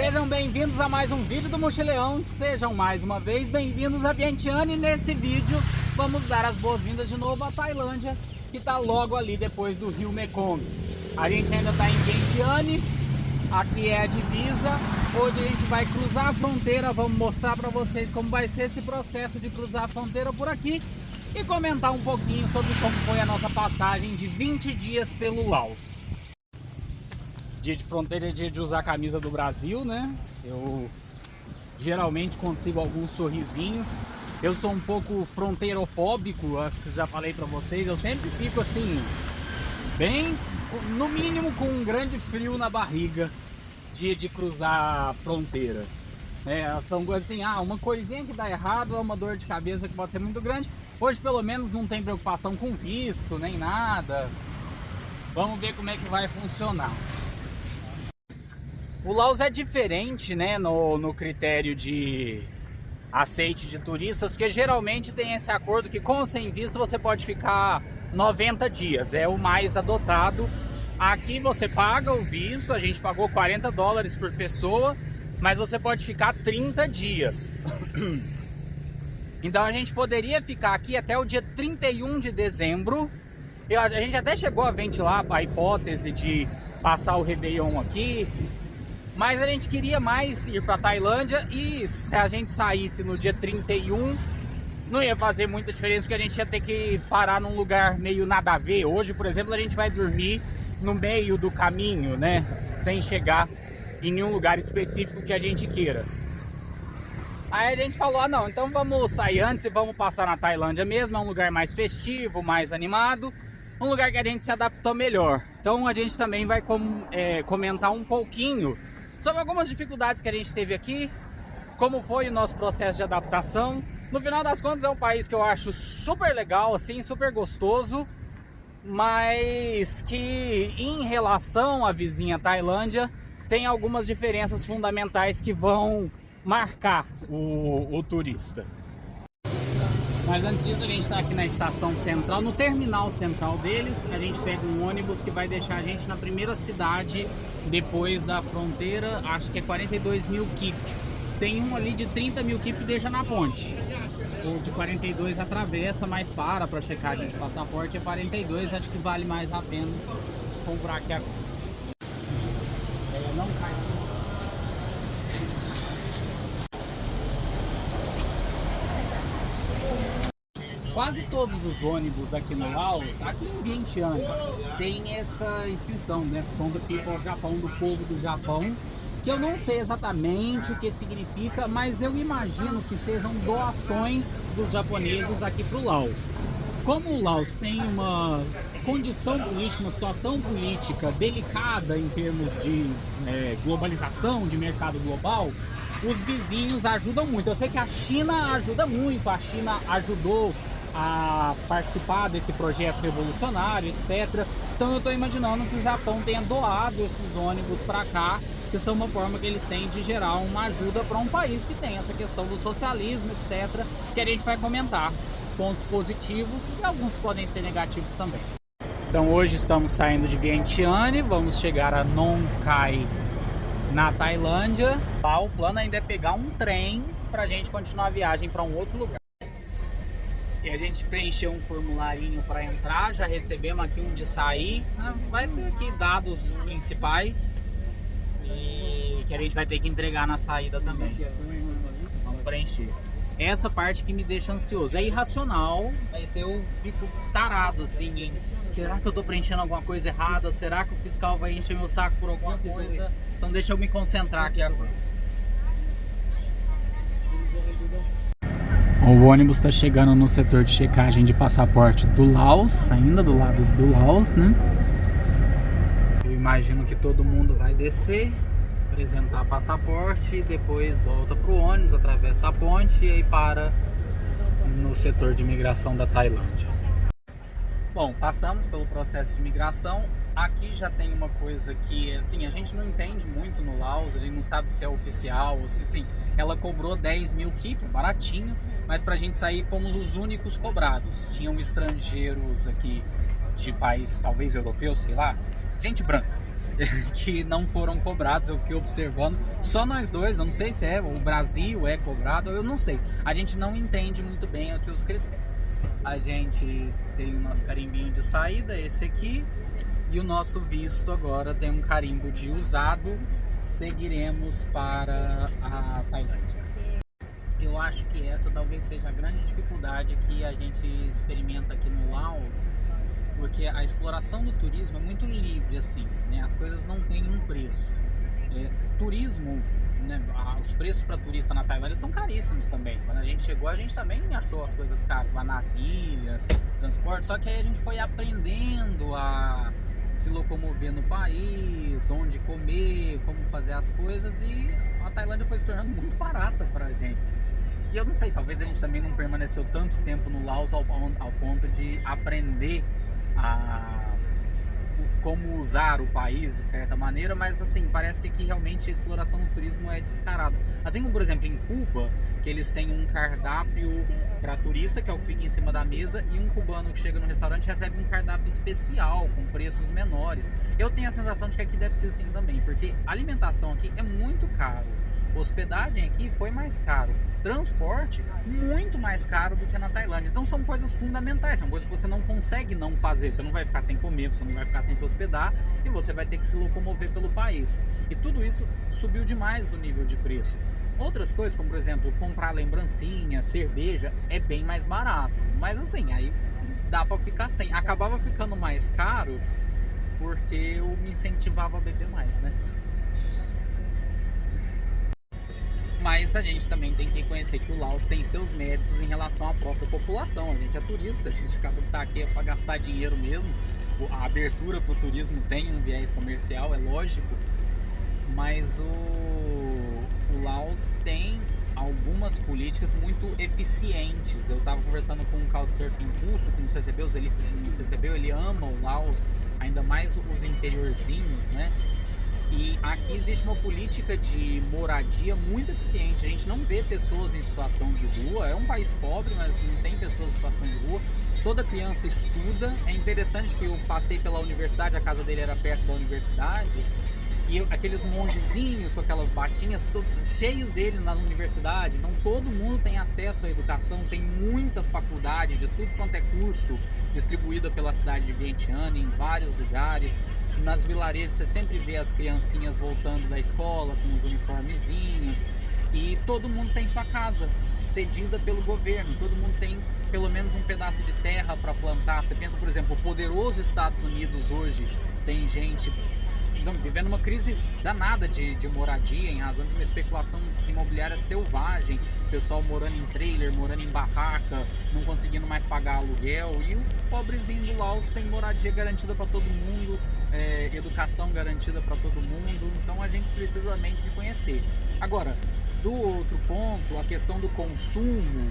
Sejam bem-vindos a mais um vídeo do Mochileão, sejam mais uma vez bem-vindos a Vientiane. E nesse vídeo vamos dar as boas-vindas de novo à Tailândia, que está logo ali depois do rio Mekong. A gente ainda está em Vientiane, aqui é a divisa. Hoje a gente vai cruzar a fronteira, vamos mostrar para vocês como vai ser esse processo de cruzar a fronteira por aqui e comentar um pouquinho sobre como foi a nossa passagem de 20 dias pelo Laos. Dia de fronteira é dia de usar a camisa do Brasil, né? Eu geralmente consigo alguns sorrisinhos. Eu sou um pouco fronteirofóbico, acho que já falei pra vocês. Eu sempre fico assim, bem, no mínimo com um grande frio na barriga, dia de cruzar a fronteira. São coisas assim, uma coisinha que dá errado é uma dor de cabeça que pode ser muito grande. Hoje pelo menos não tem preocupação com visto, nem nada. Vamos ver como é que vai funcionar. O Laos é diferente, né, no critério de aceite de turistas, porque geralmente tem esse acordo que com ou sem visto você pode ficar 90 dias, é o mais adotado. Aqui você paga o visto, a gente pagou $40 por pessoa, mas você pode ficar 30 dias. Então a gente poderia ficar aqui até o dia 31 de dezembro. A gente até chegou a ventilar a hipótese de passar o Réveillon aqui, mas a gente queria mais ir para Tailândia, e se a gente saísse no dia 31, não ia fazer muita diferença, porque a gente ia ter que parar num lugar meio nada a ver. Hoje, por exemplo, a gente vai dormir no meio do caminho, né? Sem chegar em nenhum lugar específico que a gente queira. Aí a gente falou, não, então vamos sair antes e vamos passar na Tailândia mesmo. É um lugar mais festivo, mais animado, um lugar que a gente se adaptou melhor. Então a gente também vai comentar um pouquinho sobre algumas dificuldades que a gente teve aqui, como foi o nosso processo de adaptação. No final das contas é um país que eu acho super legal, assim, super gostoso, mas que em relação à vizinha Tailândia tem algumas diferenças fundamentais que vão marcar o turista. Mas antes disso, a gente está aqui na estação central, no terminal central deles. A gente pega um ônibus que vai deixar a gente na primeira cidade depois da fronteira, acho que é 42.000 kip. Tem um ali de 30.000 kip que deixa na ponte. O de 42 atravessa, mas para checagem de passaporte é 42, acho que vale mais a pena comprar aqui agora. Não cai. Quase todos os ônibus aqui no Laos, aqui em Vientiane, tem essa inscrição, né? From the people of Japão, do povo do Japão, que eu não sei exatamente o que significa, mas eu imagino que sejam doações dos japoneses aqui para o Laos. Como o Laos tem uma condição política, uma situação política delicada em termos de globalização, de mercado global, os vizinhos ajudam muito. Eu sei que a China ajuda muito, a China ajudou a participar desse projeto revolucionário, etc. Então eu estou imaginando que o Japão tenha doado esses ônibus para cá, que são uma forma que eles têm de gerar uma ajuda para um país que tem essa questão do socialismo, etc. Que a gente vai comentar pontos positivos e alguns podem ser negativos também. Então hoje estamos saindo de Vientiane, vamos chegar a Nong Khai, na Tailândia. O plano ainda é pegar um trem para a gente continuar a viagem para um outro lugar. E a gente preencheu um formularinho para entrar, já recebemos aqui um de sair. Vai ter aqui dados principais e que a gente vai ter que entregar na saída também. Vamos preencher. Essa parte que me deixa ansioso, é irracional, mas eu fico tarado assim, será que eu tô preenchendo alguma coisa errada? Será que o fiscal vai encher meu saco por alguma coisa? Então deixa eu me concentrar aqui agora. O ônibus está chegando no setor de checagem de passaporte do Laos, ainda do lado do Laos, né? Eu imagino que todo mundo vai descer, apresentar passaporte e depois volta pro ônibus, atravessa a ponte e aí para no setor de imigração da Tailândia. Bom, passamos pelo processo de imigração. Aqui já tem uma coisa que, assim, a gente não entende muito no Laos, a gente não sabe se é oficial ou se, assim, ela cobrou 10.000 kip, baratinho, mas pra gente sair fomos os únicos cobrados. Tinham estrangeiros aqui de país, talvez europeu, sei lá, gente branca. que não foram cobrados, eu fiquei observando. Só nós dois, eu não sei se o Brasil é cobrado, eu não sei. A gente não entende muito bem aqui os critérios. A gente tem o nosso carimbinho de saída, esse aqui, e o nosso visto agora tem um carimbo de usado. Seguiremos para a Tailândia. Eu acho que essa talvez seja a grande dificuldade que a gente experimenta aqui no Laos, porque a exploração do turismo é muito livre, assim, né? As coisas não têm um preço. Turismo, né? Os preços para turista na Tailândia são caríssimos também. Quando a gente chegou, a gente também achou as coisas caras lá nas ilhas, transporte, só que aí a gente foi aprendendo a se locomover no país, onde comer, como fazer as coisas, e a Tailândia foi se tornando muito barata pra gente. E eu não sei, talvez a gente também não permaneceu tanto tempo no Laos ao ponto de aprender como usar o país de certa maneira, mas assim, parece que aqui realmente a exploração do turismo é descarada. Assim como, por exemplo, em Cuba, que eles têm um cardápio para turista, que é o que fica em cima da mesa, e um cubano que chega no restaurante recebe um cardápio especial, com preços menores. Eu tenho a sensação de que aqui deve ser assim também, porque a alimentação aqui é muito caro. Hospedagem aqui foi mais caro. Transporte, muito mais caro do que na Tailândia. Então são coisas fundamentais, são coisas que você não consegue não fazer. Você não vai ficar sem comer, você não vai ficar sem se hospedar, e você vai ter que se locomover pelo país. E tudo isso subiu demais o nível de preço. Outras coisas, como por exemplo, comprar lembrancinha, cerveja, é bem mais barato. Mas assim, aí dá pra ficar sem. Acabava ficando mais caro porque eu me incentivava a beber mais, né? Mas a gente também tem que reconhecer que o Laos tem seus méritos em relação à própria população. A gente é turista, a gente acaba de estar aqui para gastar dinheiro mesmo. A abertura para o turismo tem um viés comercial, é lógico, mas o Laos tem algumas políticas muito eficientes. Eu estava conversando com um Couchsurfing Impulso, com o CCBeus, ele ama o Laos, ainda mais os interiorzinhos, né? E aqui existe uma política de moradia muito eficiente. A gente não vê pessoas em situação de rua. É um país pobre, mas não tem pessoas em situação de rua. Toda criança estuda. É interessante que eu passei pela universidade, a casa dele era perto da universidade, e aqueles mongezinhos com aquelas batinhas cheios dele na universidade. Então todo mundo tem acesso à educação, tem muita faculdade de tudo quanto é curso distribuída pela cidade de Vientiane, em vários lugares. Nas vilarejos você sempre vê as criancinhas voltando da escola com os uniformezinhos, e todo mundo tem sua casa cedida pelo governo, todo mundo tem pelo menos um pedaço de terra para plantar. Você pensa, por exemplo, o poderoso Estados Unidos hoje tem gente vivendo uma crise danada de moradia em razão de uma especulação imobiliária selvagem, pessoal morando em trailer, morando em barraca, não conseguindo mais pagar aluguel, e o pobrezinho do Laos tem moradia garantida para todo mundo, educação garantida para todo mundo. Então a gente precisa realmente de conhecer. Agora, do outro ponto, a questão do consumo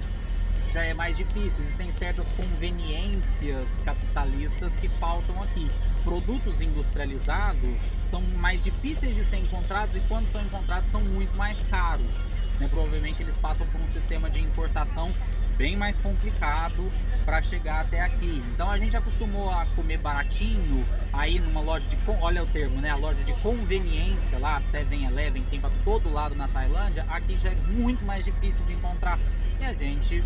já é mais difícil. Existem certas conveniências capitalistas que faltam aqui. Produtos industrializados são mais difíceis de ser encontrados, e quando são encontrados são muito mais caros, né? Provavelmente eles passam por um sistema de importação bem mais complicado para chegar até aqui. Então a gente acostumou a comer baratinho, aí numa loja de, olha o termo, né? A loja de conveniência lá, a 7-Eleven, tem para todo lado na Tailândia. Aqui já é muito mais difícil de encontrar, e a gente...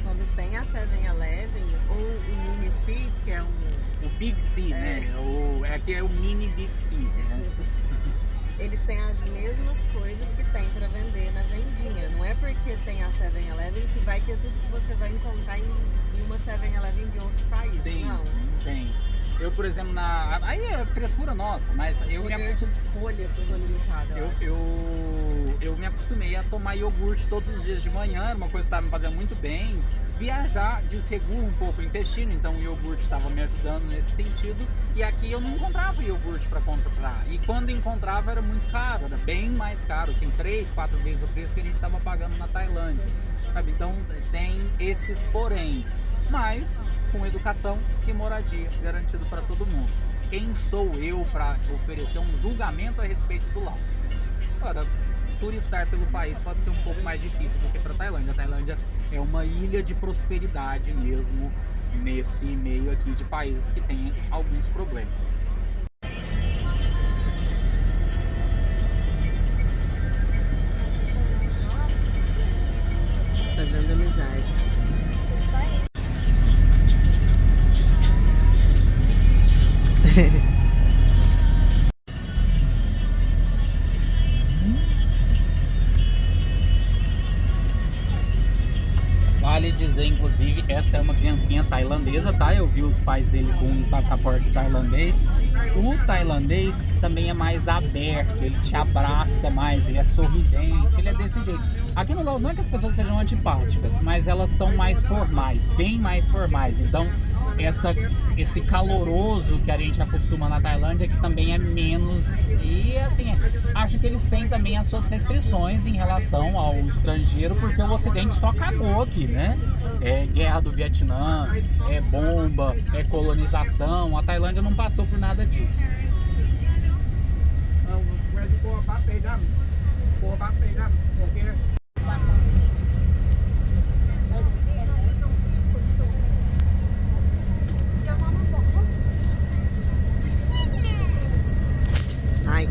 Quando tem a 7-Eleven ou o Mini C, que é o Big C, né? Aqui é o mini Big C, né? Eles têm as mesmas coisas que tem para vender na vendinha. Não é porque tem a 7-Eleven que vai ter tudo que você vai encontrar em uma 7-Eleven de outro país. Sim, não tem. Eu, por exemplo, aí é frescura nossa, mas eu de escolha foi limitado. Eu me acostumei a tomar iogurte todos os dias de manhã, era uma coisa que estava me fazendo muito bem. Viajar desregula um pouco o intestino, então o iogurte estava me ajudando nesse sentido. E aqui eu não encontrava iogurte para comprar. E quando encontrava era muito caro, era bem mais caro, assim, 3, 4 vezes o preço que a gente estava pagando na Tailândia, sabe? Então tem esses poréns, mas com educação e moradia garantido para todo mundo. Quem sou eu para oferecer um julgamento a respeito do Laos? Agora, turistar pelo país pode ser um pouco mais difícil do que para a Tailândia. A Tailândia é uma ilha de prosperidade mesmo, nesse meio aqui de países que tem alguns problemas. vale dizer, inclusive, essa é uma criancinha tailandesa, tá? Eu vi os pais dele com um passaporte tailandês. O tailandês também é mais aberto, ele te abraça mais, ele é sorridente, ele é desse jeito. Aqui no Laos não é que as pessoas sejam antipáticas, mas elas são mais formais, bem mais formais. Então, esse caloroso que a gente acostuma na Tailândia aqui também é menos. E assim, acho que eles têm também as suas restrições em relação ao estrangeiro, porque o Ocidente só cagou aqui, né? É guerra do Vietnã, é bomba, é colonização. A Tailândia não passou por nada disso. Ai,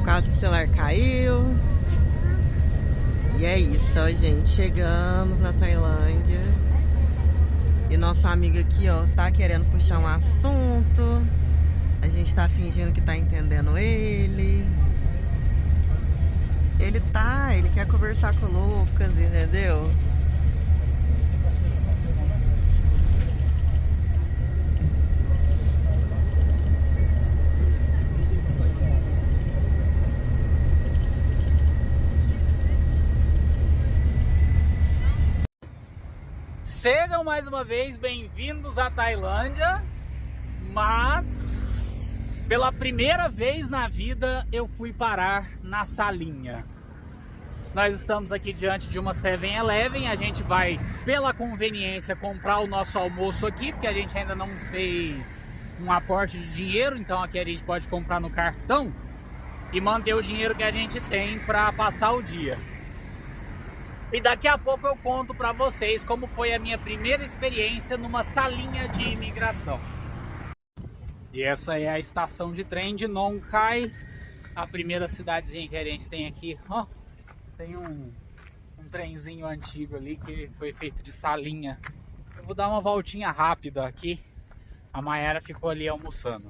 quase que o celular caiu. E é isso, ó, gente. Chegamos na Tailândia. E nosso amigo aqui, ó, tá querendo puxar um assunto. A gente tá fingindo que tá entendendo ele. Ele quer conversar com o Lucas, entendeu? Sejam mais uma vez bem-vindos à Tailândia, mas pela primeira vez na vida eu fui parar na salinha. Nós estamos aqui diante de uma 7-Eleven, a gente vai, pela conveniência, comprar o nosso almoço aqui, porque a gente ainda não fez um aporte de dinheiro, então aqui a gente pode comprar no cartão e manter o dinheiro que a gente tem para passar o dia. E daqui a pouco eu conto para vocês como foi a minha primeira experiência numa salinha de imigração. E essa é a estação de trem de Nong Khai, a primeira cidadezinha que a gente tem aqui. Ó, tem um trenzinho antigo ali que foi feito de salinha. Eu vou dar uma voltinha rápida aqui. A Mayara ficou ali almoçando.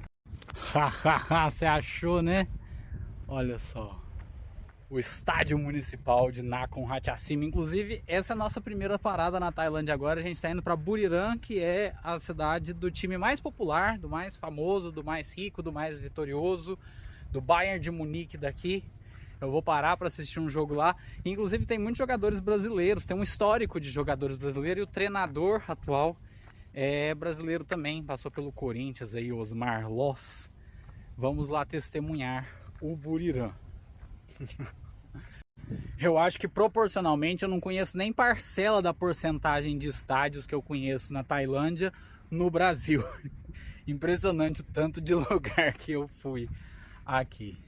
Hahaha, você achou, né? Olha só. O estádio municipal de Nakhon Ratchasima. Inclusive, essa é a nossa primeira parada na Tailândia agora. A gente está indo para Buriram, que é a cidade do time mais popular, do mais famoso, do mais rico, do mais vitorioso, do Bayern de Munique daqui. Eu vou parar para assistir um jogo lá. Inclusive, tem muitos jogadores brasileiros, tem um histórico de jogadores brasileiros, e o treinador atual é brasileiro também, passou pelo Corinthians aí, Osmar Loss. Vamos lá testemunhar o Buriram. Eu acho que proporcionalmente eu não conheço nem parcela da porcentagem de estádios que eu conheço na Tailândia no Brasil. Impressionante o tanto de lugar que eu fui aqui.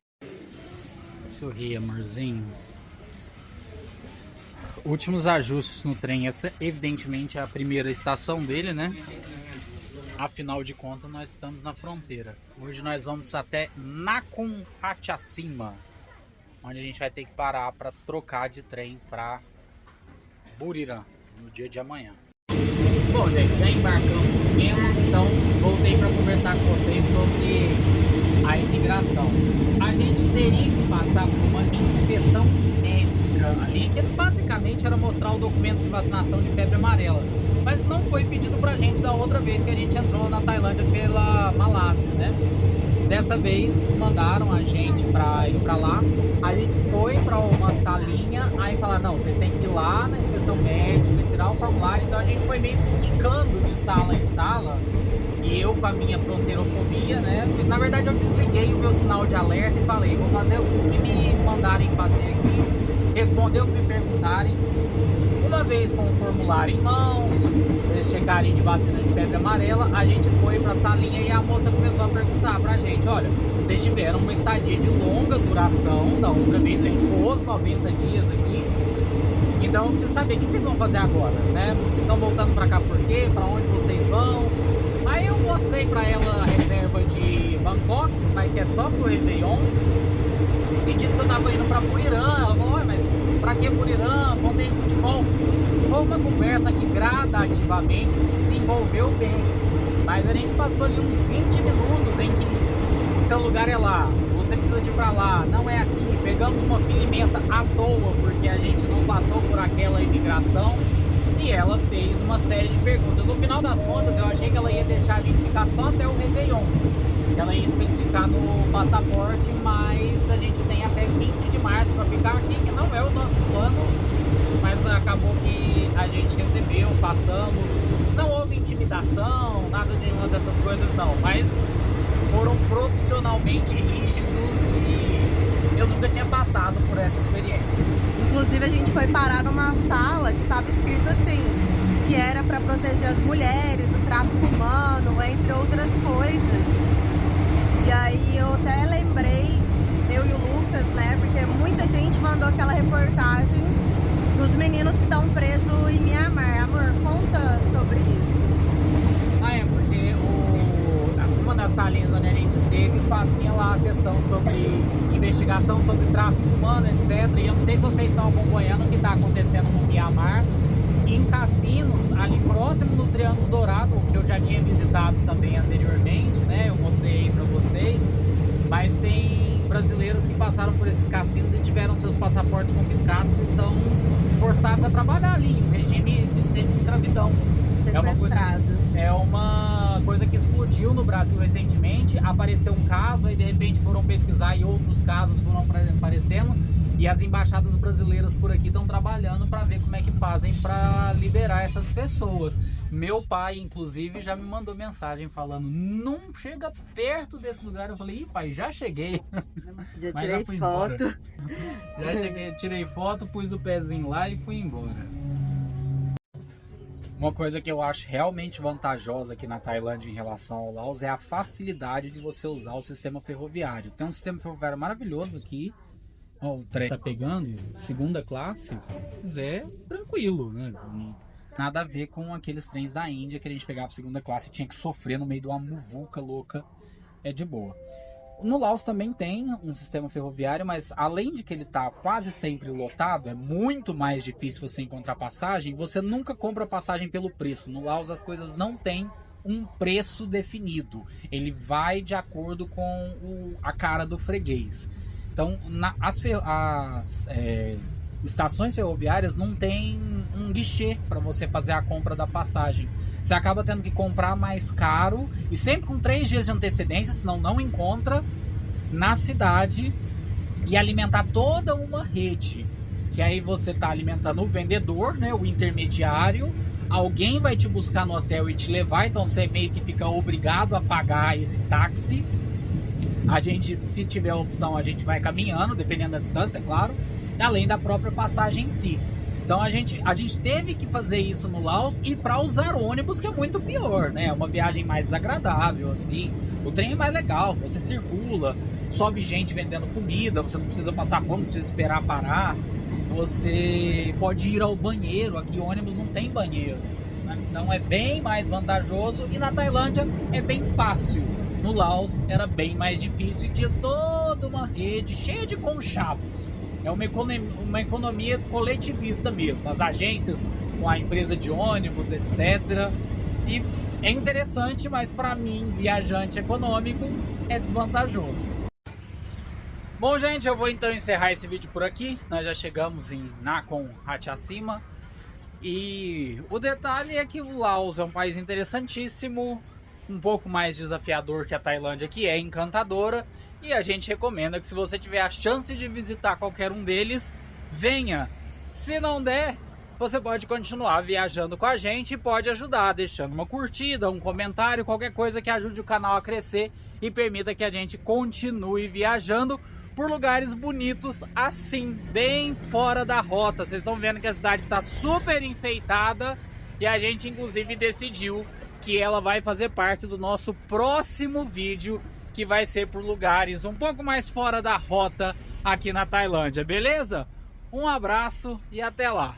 Sorri, amorzinho. Últimos ajustes no trem. Essa evidentemente é a primeira estação dele, né? Afinal de contas nós estamos na fronteira. Hoje nós vamos até Nakhon Ratchasima, onde a gente vai ter que parar para trocar de trem para Buriram no dia de amanhã. Bom, gente, já embarcamos no Menos, então voltei para conversar com vocês sobre a imigração. A gente teria que passar por uma inspeção médica ali, que basicamente era mostrar o documento de vacinação de febre amarela. Mas não foi pedido pra gente da outra vez que a gente entrou na Tailândia pela Malásia, né? Dessa vez mandaram a gente pra ir pra lá. A gente foi pra uma salinha, aí falaram, não, você tem que ir lá na inspeção médica, tirar o formulário. Então a gente foi meio que quicando de sala em sala. E eu com a minha fronteirofobia, né? Na verdade eu desliguei o meu sinal de alerta e falei, vou fazer o que me mandarem fazer aqui, responder o que me perguntarem. Uma vez com o formulário em mãos, eles checarem de vacina de febre amarela, a gente foi pra salinha e a moça começou a perguntar pra gente, olha, vocês tiveram uma estadia de longa duração, da outra vez a gente ficou os 90 dias aqui, então eu preciso saber o que vocês vão fazer agora, né? Vocês estão voltando pra cá por quê? Pra onde vocês vão? Aí eu mostrei pra ela a reserva de Bangkok, que é só pro Réveillon, e disse que eu tava indo pra Buriram. Ela falou, mas pra que Buriram? Vão ter futebol? Foi uma conversa que gradativamente se desenvolveu bem, mas a gente passou ali uns 20 minutos em que o seu lugar é lá, você precisa de ir pra lá, não é aqui. Pegamos uma fila imensa à toa, porque a gente não passou por aquela imigração. E ela fez uma série de perguntas. No final das contas, eu achei que ela ia deixar a gente ficar só até o Réveillon. Ela ia especificar no passaporte, mas a gente tem até 20 de março para ficar aqui, que não é o nosso plano. Mas acabou que a gente recebeu, passamos. Não houve intimidação, nada de nenhuma dessas coisas não. Mas foram profissionalmente rígidos e eu nunca tinha passado por essa experiência. Inclusive a gente foi parar numa sala que estava escrito assim, que era para proteger as mulheres do tráfico humano, entre outras coisas. E aí eu até lembrei, eu e o Lucas, né, porque muita gente mandou aquela reportagem dos meninos que estão presos em Mianmar. Amor, conta sobre isso. Ah, é porque uma das salinhas onde a gente esteve, tinha lá a questão sobre investigação sobre tráfico humano, etc. E eu não sei se vocês estão acompanhando o que está acontecendo no Mianmar. Em cassinos, ali próximo do Triângulo Dourado, que eu já tinha visitado também anteriormente, né? Eu mostrei aí pra vocês. Mas tem brasileiros que passaram por esses cassinos e tiveram seus passaportes confiscados e estão forçados a trabalhar ali, em regime de semi-escravidão. É uma coisa que explodiu no Brasil recentemente. Apareceu um caso, aí de repente foram pesquisar e outros casos foram aparecendo. E as embaixadas brasileiras por aqui estão trabalhando para ver como é que fazem para liberar essas pessoas. Meu pai, inclusive, já me mandou mensagem falando: não chega perto desse lugar. Eu falei: ih, pai, já cheguei. Já tirei foto. Já cheguei, tirei foto, pus o pezinho lá e fui embora. Uma coisa que eu acho realmente vantajosa aqui na Tailândia em relação ao Laos é a facilidade de você usar o sistema ferroviário. Tem um sistema ferroviário maravilhoso aqui. O trem tá pegando, segunda classe, mas é tranquilo, né? Nada a ver com aqueles trens da Índia que a gente pegava segunda classe e tinha que sofrer no meio de uma muvuca louca. É de boa. No Laos também tem um sistema ferroviário, mas além de que ele tá quase sempre lotado, é muito mais difícil você encontrar passagem. Você nunca compra passagem pelo preço. No Laos as coisas não têm um preço definido. Ele vai de acordo com a cara do freguês. Então, as estações ferroviárias não tem um guichê para você fazer a compra da passagem. Você acaba tendo que comprar mais caro e sempre com 3 dias de antecedência, senão não encontra na cidade, e alimentar toda uma rede. Que aí você está alimentando o vendedor, né, o intermediário, alguém vai te buscar no hotel e te levar, então você meio que fica obrigado a pagar esse táxi. A gente, se tiver a opção, a gente vai caminhando, dependendo da distância, é claro, além da própria passagem em si. Então a gente teve que fazer isso no Laos, e para usar ônibus, que é muito pior, né? É uma viagem mais desagradável, assim. O trem é mais legal, você circula, sobe gente vendendo comida, você não precisa passar fome, não precisa esperar parar. Você pode ir ao banheiro, aqui ônibus não tem banheiro, né? Então é bem mais vantajoso, e na Tailândia é bem fácil. No Laos era bem mais difícil e tinha toda uma rede cheia de conchavos. É uma economia coletivista mesmo. As agências com a empresa de ônibus, etc. E é interessante, mas para mim, viajante econômico, é desvantajoso. Bom, gente, eu vou então encerrar esse vídeo por aqui. Nós já chegamos em Nakhon Ratchasima. E o detalhe é que o Laos é um país interessantíssimo, um pouco mais desafiador que a Tailândia, que é encantadora, e a gente recomenda que, se você tiver a chance de visitar qualquer um deles, venha. Se não der, você pode continuar viajando com a gente e pode ajudar deixando uma curtida, um comentário, qualquer coisa que ajude o canal a crescer e permita que a gente continue viajando por lugares bonitos assim, bem fora da rota. Vocês estão vendo que a cidade está super enfeitada, e a gente inclusive decidiu que ela vai fazer parte do nosso próximo vídeo, que vai ser por lugares um pouco mais fora da rota aqui na Tailândia, beleza? Um abraço e até lá!